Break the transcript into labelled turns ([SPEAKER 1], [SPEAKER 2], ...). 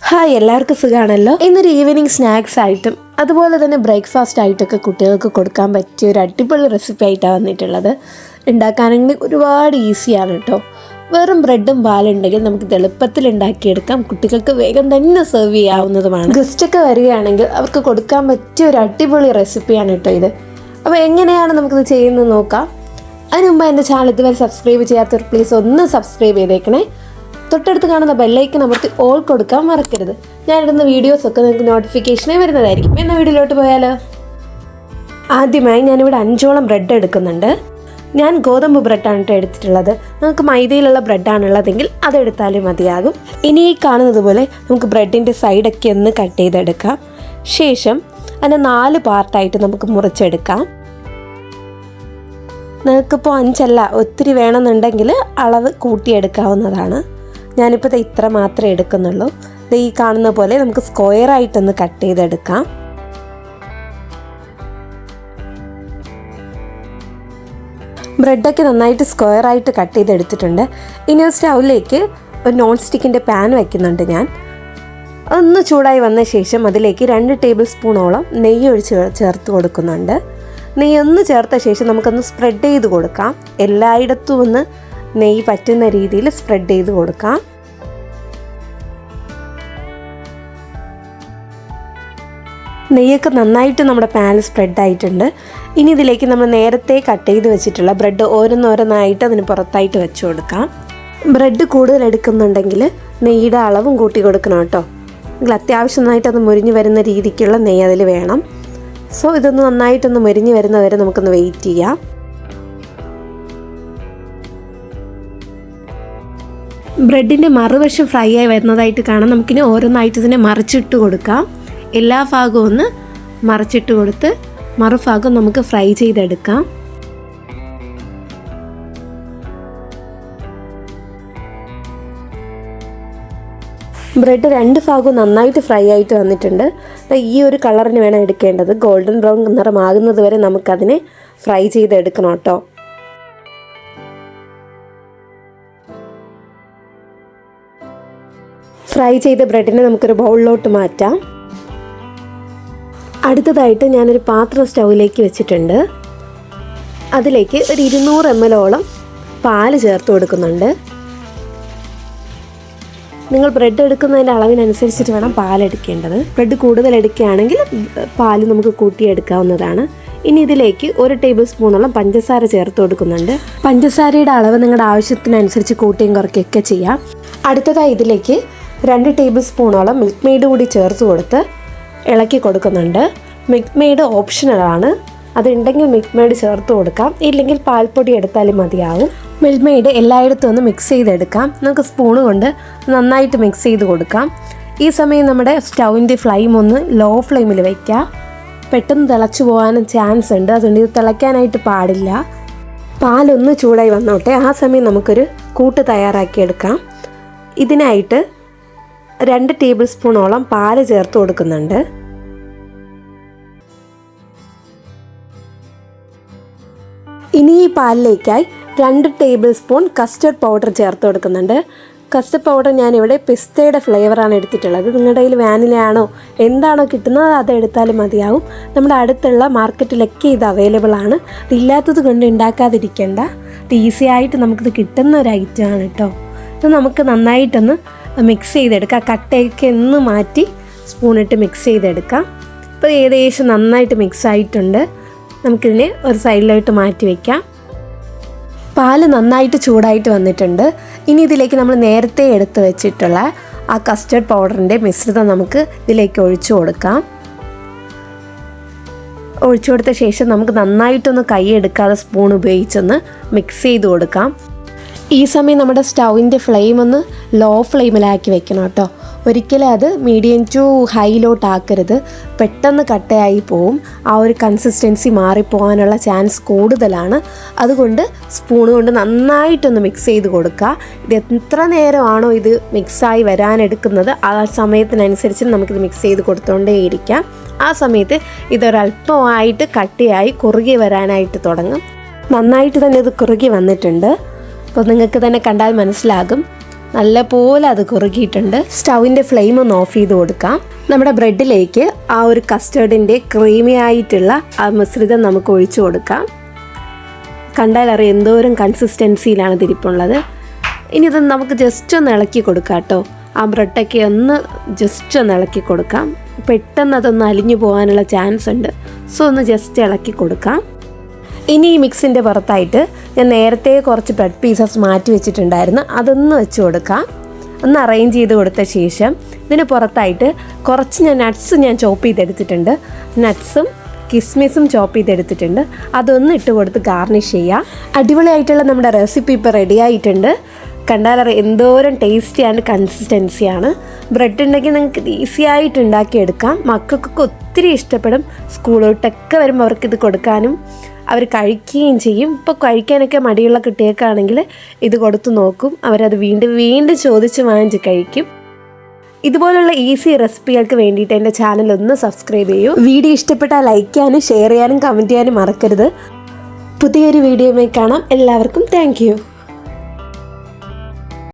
[SPEAKER 1] Hi, എല്ലാവർക്കും സുഖമാണല്ലോ. ഇന്നൊരു ഈവനിങ് സ്നാക്സ് ആയിട്ടും അതുപോലെ തന്നെ ബ്രേക്ക്ഫാസ്റ്റ് ആയിട്ടൊക്കെ കുട്ടികൾക്ക് കൊടുക്കാൻ പറ്റിയ ഒരു അടിപൊളി റെസിപ്പി ആയിട്ടാണ് വന്നിട്ടുള്ളത്. ഉണ്ടാക്കാനെങ്കിൽ ഒരുപാട് ഈസിയാണ് കേട്ടോ. വെറും ബ്രെഡും പാലുണ്ടെങ്കിൽ നമുക്ക് എളുപ്പത്തിൽ ഉണ്ടാക്കിയെടുക്കാം. കുട്ടികൾക്ക് വേഗം തന്നെ സെർവ് ചെയ്യാവുന്നതുമാണ്. ഗസ്റ്റൊക്കെ വരികയാണെങ്കിൽ അവർക്ക് കൊടുക്കാൻ പറ്റിയ ഒരു അടിപൊളി റെസിപ്പിയാണ് കേട്ടോ ഇത്. അപ്പോൾ എങ്ങനെയാണ് നമുക്കിത് ചെയ്യുന്നത് നോക്കാം. അതിന് മുമ്പ് എൻ്റെ ചാനൽ ഇതുവരെ സബ്സ്ക്രൈബ് ചെയ്യാത്തവർ പ്ലീസ് ഒന്ന് സബ്സ്ക്രൈബ് ചെയ്തേക്കണേ. തൊട്ടടുത്ത് കാണുന്ന ബെല്ലൈക്കൻ അമർത്തി ഓൾ കൊടുക്കാൻ മറക്കരുത്. ഞാനിടുന്ന വീഡിയോസൊക്കെ നിങ്ങൾക്ക് നോട്ടിഫിക്കേഷനായി വരുന്നതായിരിക്കും. എന്ന വീഡിയോയിലോട്ട് പോയാലോ. ആദ്യമായി ഞാനിവിടെ 5ഓളം ബ്രെഡ് എടുക്കുന്നുണ്ട്. ഞാൻ ഗോതമ്പ് ബ്രെഡാണ് കേട്ടോ എടുത്തിട്ടുള്ളത്. നിങ്ങൾക്ക് മൈദയിലുള്ള ബ്രെഡാണുള്ളതെങ്കിൽ അതെടുത്താലും മതിയാകും. ഇനി ഈ കാണുന്നത് പോലെ നമുക്ക് ബ്രെഡിൻ്റെ സൈഡൊക്കെ ഒന്ന് കട്ട് ചെയ്തെടുക്കാം. ശേഷം അതിനെ 4 പാർട്ടായിട്ട് നമുക്ക് മുറിച്ചെടുക്കാം. നിങ്ങൾക്കിപ്പോൾ 5 അല്ല, ഒത്തിരി വേണമെന്നുണ്ടെങ്കിൽ അളവ് കൂട്ടിയെടുക്കാവുന്നതാണ്. ഞാനിപ്പോൾ ഇത്ര മാത്രമേ എടുക്കുന്നുള്ളൂ. ഈ കാണുന്ന പോലെ നമുക്ക് സ്ക്വയറായിട്ടൊന്ന് കട്ട് ചെയ്തെടുക്കാം. ബ്രെഡൊക്കെ നന്നായിട്ട് സ്ക്വയറായിട്ട് കട്ട് ചെയ്തെടുത്തിട്ടുണ്ട്. ഇനി സ്റ്റൗവിലേക്ക് ഒരു നോൺ സ്റ്റിക്കിൻ്റെ പാൻ വയ്ക്കുന്നുണ്ട് ഞാൻ. ഒന്ന് ചൂടായി വന്ന ശേഷം അതിലേക്ക് 2 ടേബിൾ സ്പൂണോളം നെയ്യ് ഒഴിച്ച് ചേർത്ത് കൊടുക്കുന്നുണ്ട്. നെയ്യ് ഒന്ന് ചേർത്ത ശേഷം നമുക്കൊന്ന് സ്പ്രെഡ് ചെയ്ത് കൊടുക്കാം. എല്ലായിടത്തും ഒന്ന് നെയ്യ് പറ്റുന്ന രീതിയിൽ സ്പ്രെഡ് ചെയ്ത് കൊടുക്കാം. നെയ്യൊക്കെ നന്നായിട്ട് നമ്മുടെ പാനിൽ സ്പ്രെഡ് ആയിട്ടുണ്ട്. ഇനി ഇതിലേക്ക് നമ്മൾ നേരത്തെ കട്ട് ചെയ്ത് വെച്ചിട്ടുള്ള ബ്രെഡ് ഓരോന്നോരോന്നായിട്ട് അതിന് പുറത്തായിട്ട് വെച്ച് കൊടുക്കാം. ബ്രെഡ് കൂടുതൽ എടുക്കുന്നുണ്ടെങ്കിൽ നെയ്യുടെ അളവും കൂട്ടി കൊടുക്കണം കേട്ടോ. എങ്കിൽ അത്യാവശ്യം നന്നായിട്ട് അത് മുരിഞ്ഞ് വരുന്ന രീതിക്കുള്ള നെയ്യ് അതിൽ വേണം. സോ ഇതൊന്ന് നന്നായിട്ടൊന്ന് മുരിഞ്ഞ് വരുന്നവരെ നമുക്കൊന്ന് വെയിറ്റ് ചെയ്യാം. ബ്രെഡിൻ്റെ മറുവശം ഫ്രൈ ആയി വരുന്നതായിട്ട് കാണാം. നമുക്കിനി ഓരോന്നായിട്ട് ഇതിനെ മറിച്ചിട്ട് കൊടുക്കാം. എല്ലാ ഭാഗവും ഒന്ന് മറിച്ചിട്ട് കൊടുത്ത് മറുഭാഗം നമുക്ക് ഫ്രൈ ചെയ്തെടുക്കാം. ബ്രെഡ് 2 ഭാഗവും നന്നായിട്ട് ഫ്രൈ ആയിട്ട് വന്നിട്ടുണ്ട്. ഈ ഒരു കളറിന് വേണം എടുക്കേണ്ടത്. ഗോൾഡൻ ബ്രൗൺ നിറമാകുന്നത് വരെ നമുക്കതിനെ ഫ്രൈ ചെയ്തെടുക്കണം കേട്ടോ. ഫ്രൈ ചെയ്ത ബ്രെഡിനെ നമുക്കൊരു ബൗളിലോട്ട് മാറ്റാം. അടുത്തതായിട്ട് ഞാനൊരു പാത്രം സ്റ്റൗവിലേക്ക് വെച്ചിട്ടുണ്ട്. അതിലേക്ക് ഒരു 200 ml പാല് ചേർത്ത് കൊടുക്കുന്നുണ്ട്. നിങ്ങൾ ബ്രെഡ് എടുക്കുന്നതിൻ്റെ അളവിനനുസരിച്ചിട്ട് വേണം പാലെടുക്കേണ്ടത്. ബ്രെഡ് കൂടുതൽ എടുക്കുകയാണെങ്കിൽ പാല് നമുക്ക് കൂട്ടിയെടുക്കാവുന്നതാണ്. ഇനി ഇതിലേക്ക് 1 ടേബിൾ സ്പൂണോളം പഞ്ചസാര ചേർത്ത് കൊടുക്കുന്നുണ്ട്. പഞ്ചസാരയുടെ അളവ് നിങ്ങളുടെ ആവശ്യത്തിനനുസരിച്ച് കൂട്ടിയും കുറയ്ക്കുകയൊക്കെ ചെയ്യാം. അടുത്തതായി ഇതിലേക്ക് 2 ടേബിൾ സ്പൂണോളം മിൽക്ക് മെയ്ഡ് കൂടി ചേർത്ത് കൊടുത്ത് ഇളക്കി കൊടുക്കുന്നുണ്ട്. മിൽക്ക് മെയ്ഡ് ഓപ്ഷണലാണ്. അതുണ്ടെങ്കിൽ മിൽക്ക് മെയ്ഡ് ചേർത്ത് കൊടുക്കാം, ഇല്ലെങ്കിൽ പാൽപ്പൊടി എടുത്താലും മതിയാവും. മിൽക്ക് മെയ്ഡ് എല്ലായിടത്തും ഒന്ന് മിക്സ് ചെയ്തെടുക്കാം. നമുക്ക് സ്പൂണ് കൊണ്ട് നന്നായിട്ട് മിക്സ് ചെയ്ത് കൊടുക്കാം. ഈ സമയം നമ്മുടെ സ്റ്റൗവിൻ്റെ ഫ്ലെയിം ഒന്ന് ലോ ഫ്ലെയിമിൽ വയ്ക്കുക. പെട്ടെന്ന് തിളച്ചു പോകാനും ചാൻസ് ഉണ്ട്. അതുകൊണ്ട് ഇത് തിളയ്ക്കാനായിട്ട് പാടില്ല. പാലൊന്ന് ചൂടായി വന്നോട്ടെ. ആ സമയം നമുക്കൊരു കൂട്ട് തയ്യാറാക്കിയെടുക്കാം. ഇതിനായിട്ട് 2 ടേബിൾ സ്പൂണോളം പാല് ചേർത്ത് കൊടുക്കുന്നുണ്ട്. ഇനി ഈ പാലിലേക്കായി 2 ടേബിൾ സ്പൂൺ കസ്റ്റർഡ് പൗഡർ ചേർത്ത് കൊടുക്കുന്നുണ്ട്. കസ്റ്റർഡ് പൗഡർ ഞാനിവിടെ പിസ്തയുടെ ഫ്ലേവറാണ് എടുത്തിട്ടുള്ളത്. നിങ്ങളുടെ കയ്യിൽ വാനിലയാണോ എന്താണോ കിട്ടുന്നത് അതെടുത്താലും മതിയാവും. നമ്മുടെ അടുത്തുള്ള മാർക്കറ്റിലൊക്കെ ഇത് അവൈലബിൾ ആണ്. ഇതില്ലാത്തത് കൊണ്ട് ഉണ്ടാക്കാതിരിക്കേണ്ട. ഇത് ഈസി ആയിട്ട് നമുക്കിത് കിട്ടുന്ന ഒരു ഐറ്റമാണ് കേട്ടോ. ഇത് നമുക്ക് നന്നായിട്ടൊന്ന് മിക്സ് ചെയ്തെടുക്കാം. കട്ടയൊക്കെ ഒന്ന് മാറ്റി സ്പൂണിട്ട് മിക്സ് ചെയ്തെടുക്കാം. ഇപ്പോൾ ഏകദേശം നന്നായിട്ട് മിക്സ് ആയിട്ടുണ്ട്. നമുക്കിതിനെ ഒരു സൈഡിലോട്ട് മാറ്റി വയ്ക്കാം. പാല് നന്നായിട്ട് ചൂടായിട്ട് വന്നിട്ടുണ്ട്. ഇനി ഇതിലേക്ക് നമ്മൾ നേരത്തെ എടുത്ത് വെച്ചിട്ടുള്ള ആ കസ്റ്റർഡ് പൗഡറിൻ്റെ മിശ്രിതം നമുക്ക് ഇതിലേക്ക് ഒഴിച്ചു കൊടുക്കാം. ഒഴിച്ചു കൊടുത്ത ശേഷം നമുക്ക് നന്നായിട്ടൊന്ന് കൈ എടുക്കാതെ സ്പൂൺ ഉപയോഗിച്ചൊന്ന് മിക്സ് ചെയ്ത് കൊടുക്കാം. ഈ സമയം നമ്മുടെ സ്റ്റൗവിൻ്റെ ഫ്ലെയിം ഒന്ന് ലോ ഫ്ലെയിമിലാക്കി വെക്കണം കേട്ടോ. ഒരിക്കലും അത് മീഡിയം ടു ഹൈയിലോട്ടാക്കരുത്. പെട്ടെന്ന് കട്ടയായി പോവും. ആ ഒരു കൺസിസ്റ്റൻസി മാറിപ്പോകാനുള്ള ചാൻസ് കൂടുതലാണ്. അതുകൊണ്ട് സ്പൂൺ കൊണ്ട് നന്നായിട്ടൊന്ന് മിക്സ് ചെയ്ത് കൊടുക്കുക. ഇത് എത്ര നേരമാണോ ഇത് മിക്സായി വരാനെടുക്കുന്നത് ആ സമയത്തിനനുസരിച്ച് നമുക്കിത് മിക്സ് ചെയ്ത് കൊടുത്തുകൊണ്ടേയിരിക്കാം. ആ സമയത്ത് ഇതൊരല്പമായിട്ട് കട്ടിയായി കുറുകി വരാനായിട്ട് തുടങ്ങും. നന്നായിട്ട് തന്നെ ഇത് കുറുകി വന്നിട്ടുണ്ട്. അപ്പോൾ നിങ്ങൾക്ക് തന്നെ കണ്ടാൽ മനസ്സിലാകും. നല്ലപോലെ അത് കുറുകിയിട്ടുണ്ട്. സ്റ്റൗവിൻ്റെ ഫ്ലെയിം ഒന്ന് ഓഫ് ചെയ്ത് കൊടുക്കാം. നമ്മുടെ ബ്രെഡിലേക്ക് ആ ഒരു കസ്റ്റേർഡിൻ്റെ ക്രീമി ആയിട്ടുള്ള ആ മിശ്രിതം നമുക്ക് ഒഴിച്ചു കൊടുക്കാം. കണ്ടാലറിയാം എന്തോരം കൺസിസ്റ്റൻസിയിലാണ് ഇതിരിപ്പുള്ളത്. ഇനി ഇത് നമുക്ക് ജസ്റ്റ് ഒന്ന് ഇളക്കി കൊടുക്കാം കേട്ടോ. ആ ബ്രെഡൊക്കെ ഒന്ന് ജസ്റ്റ് ഒന്ന് ഇളക്കി കൊടുക്കാം. പെട്ടെന്ന് അതൊന്ന് അലിഞ്ഞു പോകാനുള്ള ചാൻസ് ഉണ്ട്. സോ ഒന്ന് ജസ്റ്റ് ഇളക്കി കൊടുക്കാം. ഇനി ഈ മിക്സിൻ്റെ പുറത്തായിട്ട് ഞാൻ നേരത്തെ കുറച്ച് ബ്രെഡ് പീസസ് മാറ്റി വെച്ചിട്ടുണ്ടായിരുന്നു, അതൊന്ന് വെച്ച് കൊടുക്കാം. ഒന്ന് അറേഞ്ച് ചെയ്ത് കൊടുത്ത ശേഷം ഇതിന് പുറത്തായിട്ട് കുറച്ച് നട്ട്സ് ചോപ്പ് ചെയ്തെടുത്തിട്ടുണ്ട്. നട്ട്സും കിസ്മിസും ചോപ്പ് ചെയ്തെടുത്തിട്ടുണ്ട്. അതൊന്ന് ഇട്ട് കൊടുത്ത് ഗാർണിഷ് ചെയ്യുക. അടിപൊളിയായിട്ടുള്ള നമ്മുടെ റെസിപ്പി ഇപ്പോൾ റെഡി ആയിട്ടുണ്ട്. കണ്ടാലറിയാം എന്തോരം ടേസ്റ്റി ആൻഡ് കൺസിസ്റ്റൻസിയാണ്. ബ്രെഡ് ഉണ്ടെങ്കിൽ നിങ്ങൾക്ക് ഈസി ആയിട്ട് ഉണ്ടാക്കിയെടുക്കാം. മക്കൾക്കൊക്കെ ഒത്തിരി ഇഷ്ടപ്പെടും. സ്കൂളിലോട്ടൊക്കെ വരുമ്പോൾ അവർക്കിത് കൊടുക്കാനും അവർ കഴിക്കുകയും ചെയ്യും. ഇപ്പോൾ കഴിക്കാനൊക്കെ മടിയുള്ള കുട്ടികൾക്കാണെങ്കിൽ ഇത് കൊടുത്തു നോക്കും. അവരത് വീണ്ടും വീണ്ടും ചോദിച്ച് വാങ്ങിച്ച് കഴിക്കും. ഇതുപോലുള്ള ഈസി റെസിപ്പികൾക്ക് വേണ്ടിയിട്ട് എൻ്റെ ചാനൽ ഒന്ന് സബ്സ്ക്രൈബ് ചെയ്യൂ. വീഡിയോ ഇഷ്ടപ്പെട്ടാൽ ലൈക്ക് ചെയ്യാനും ഷെയർ ചെയ്യാനും കമൻറ്റ് ചെയ്യാനും മറക്കരുത്. പുതിയൊരു വീഡിയോയുമായി കാണാം. എല്ലാവർക്കും താങ്ക് യു.